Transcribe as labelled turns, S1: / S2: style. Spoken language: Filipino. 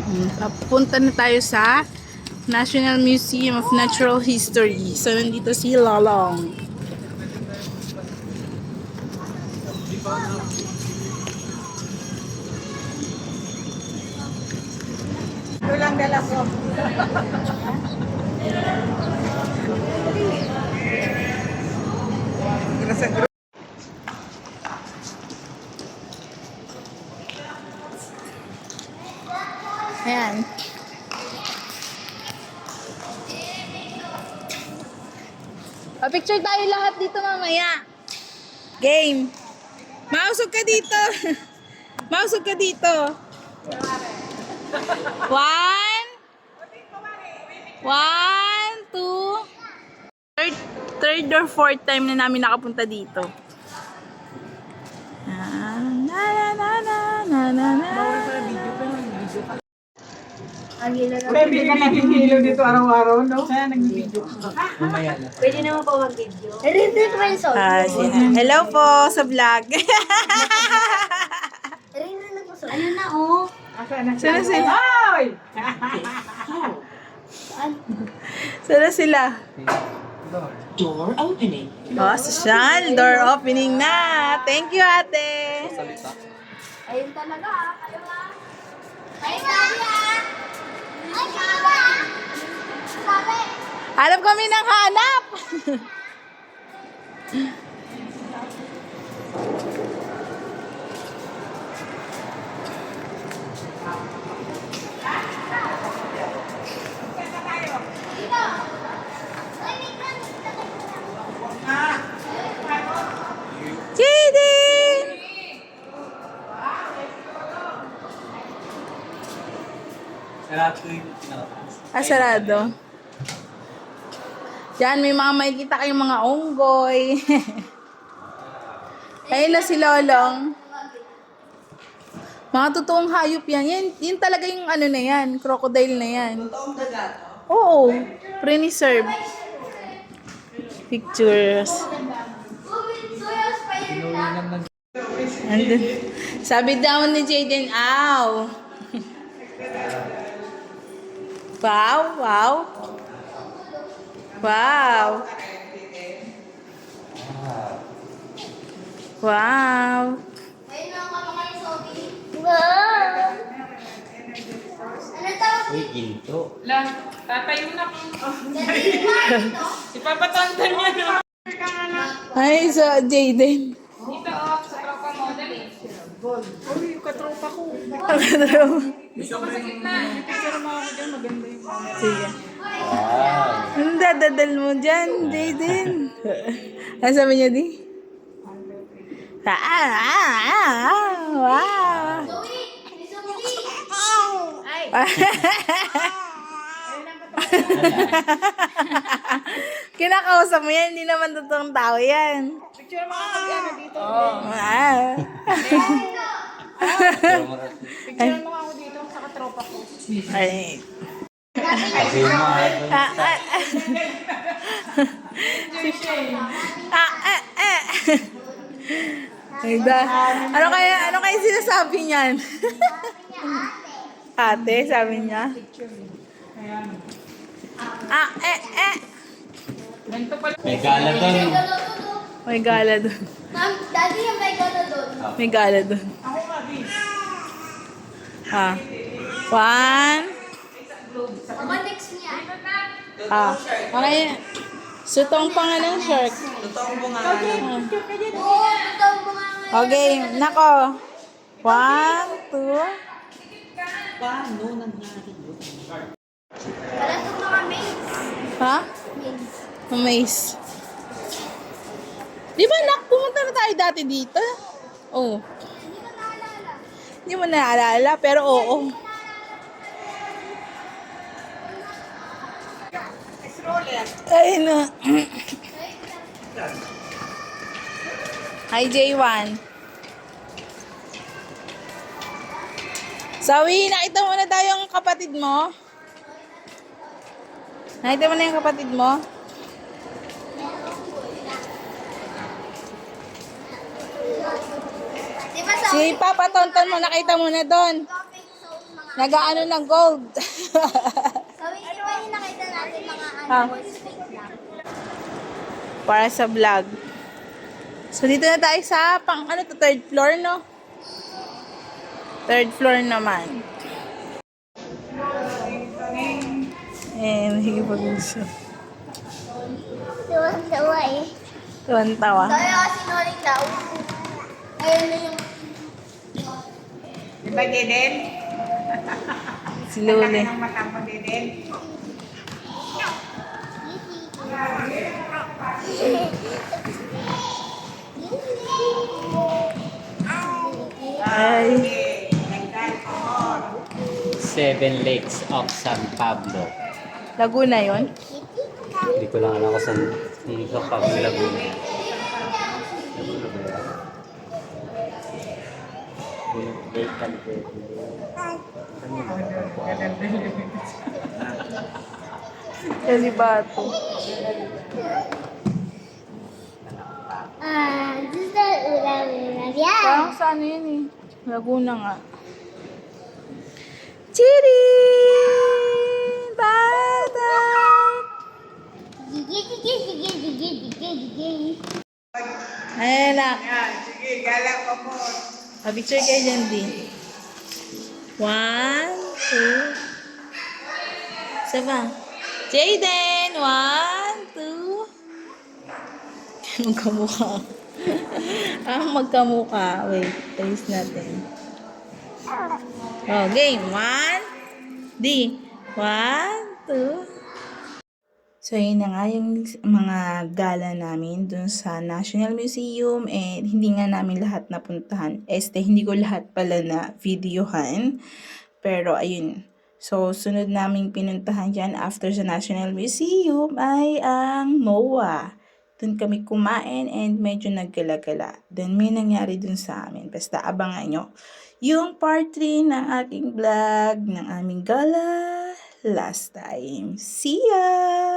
S1: Papunta na tayo sa National Museum of Natural History. So, nandito si Lolong.
S2: Ito lang dala ko.
S1: Ayan. Pa-picture tayo lahat dito mamaya. Game. Mausog ka dito. Mausog ka dito. One, two. Third or fourth time na namin nakapunta dito. Na na na na na na.
S2: Pwede ka nag-video dito araw-araw, no? Kaya nag-video ka.
S3: Pwede naman po mag-video.
S1: Hello po sa vlog.
S3: Ano na, oh?
S1: Sana sila?
S2: Ay!
S1: Sana sila?
S4: Door opening.
S1: Oh, social. Door opening na. Thank you, ate.
S3: Ayun talaga, ah. Kayo lang. Ayun talaga. Ay, sabi. Sabi.
S1: Hanap kami ng hanap. Jaden! Sarado. Diyan, may mga makikita kayong mga unggoy. Ayun na si Lolong. Mga totoong hayop yan. Yan talaga yung ano na yan. Crocodile na yan. Oo. Pre-reserve. Pictures. Andun. Sabi daw ni Jaden, ow. Wow, wow. Wow. Wow.
S3: Ayun lang kami kayo, Sophie. Wow. Ano tawag?
S4: Uy, ginto.
S2: Lang, tatayo na ko. Ipapatantan niya, no?
S1: Ay, sa Jaden.
S2: Dito, oh, sa tropa mo, dali. Uy, yung katropa ko. Dito ka sa gitna. Picture mo ako dyan, maganda yung camera.
S1: Sige.
S4: Wow.
S1: Anong dadadal mo dyan, Jaden? Ano sabi niya di? Wow. Kinakausap mo yan, hindi naman totoong tao yan.
S2: Picture mo ako dyan, dito.
S1: Wow.
S2: Picture mo ako dito sa katropa ko.
S1: Ay.
S4: Sabi mo,
S1: Ah, ah, ah. Ay, ano kaya sinasabi niyan? Ate, sabi niya.
S2: Ganito pala.
S4: may gala doon.
S1: May gala doon.
S3: Ma'am, daddy yung may gala doon.
S1: May gala doon.
S2: Ako nga, bis.
S1: Ah. One.
S3: Mama, next niya.
S1: Ah. Okay. Sutong pa nga ng shark.
S3: Oo, totoo mo nga ngayon.
S1: Okay. Nako. One, two.
S3: Wala itong mga maids.
S1: Ha?
S3: Maids.
S1: Amaze. Di ba, nak, pumunta na tayo dati dito? Oo.
S3: Hindi ko naalala.
S1: Hindi mo naalala, pero oo. Ay, na. Hi, J1. Sawi, nakita mo na tayo yung kapatid mo? Nakita mo na yung kapatid mo?
S3: Di ba sa
S1: Si Papa Tonton mo, nakita mo na doon.
S3: topic sa mga
S1: Nagaano ng gold.
S3: Sabi, di ba yung nakita natin mga
S1: Ah.
S3: animals fake lang?
S1: Para sa vlog. So, dito na tayo sa third floor, no? Third floor naman. Sige pag-usap.
S3: Tuwan-tuwa eh.
S1: Tuwan-tawa.
S3: Sabi kasi noling daw. Ayun na yung...
S2: Di ba, Deden?
S1: Si Luli.
S2: Ang mata mo, Deden.
S1: Ay.
S4: Seven Lakes of San Pablo.
S1: Laguna yon.
S4: Hindi ko lang alam kung saan kung sa Pablo, Laguna. Laguna ba yan? Lake Calvete.
S1: Kalibato.
S3: Gusto ulam-ulam yan.
S1: Parang sa ano yun eh. Laguna nga. Chiri! Bata!
S3: Gigi, gigi, gigi, gigi, gigi, gigi.
S1: Ayan na.
S2: Yan, sige, gala ko mo.
S1: Picture kayo dyan din. 1, 2. Isa pa. Jaden! 1, 2. Magkamukha. Magkamukha. Wait, ayos natin. Oh, game. 1. D. 1, 2. So, yun na nga yung mga gala namin dun sa National Museum and hindi nga namin lahat napuntahan. Hindi ko lahat pala na videohan. Pero, ayun. So, sunod naming pinuntahan dyan after sa National Museum ay ang MOA. Dun kami kumain and medyo naggalagala. Then, may nangyari dun sa amin. Basta, abangan nyo yung part 3 ng aking vlog ng aming gala last time. See ya!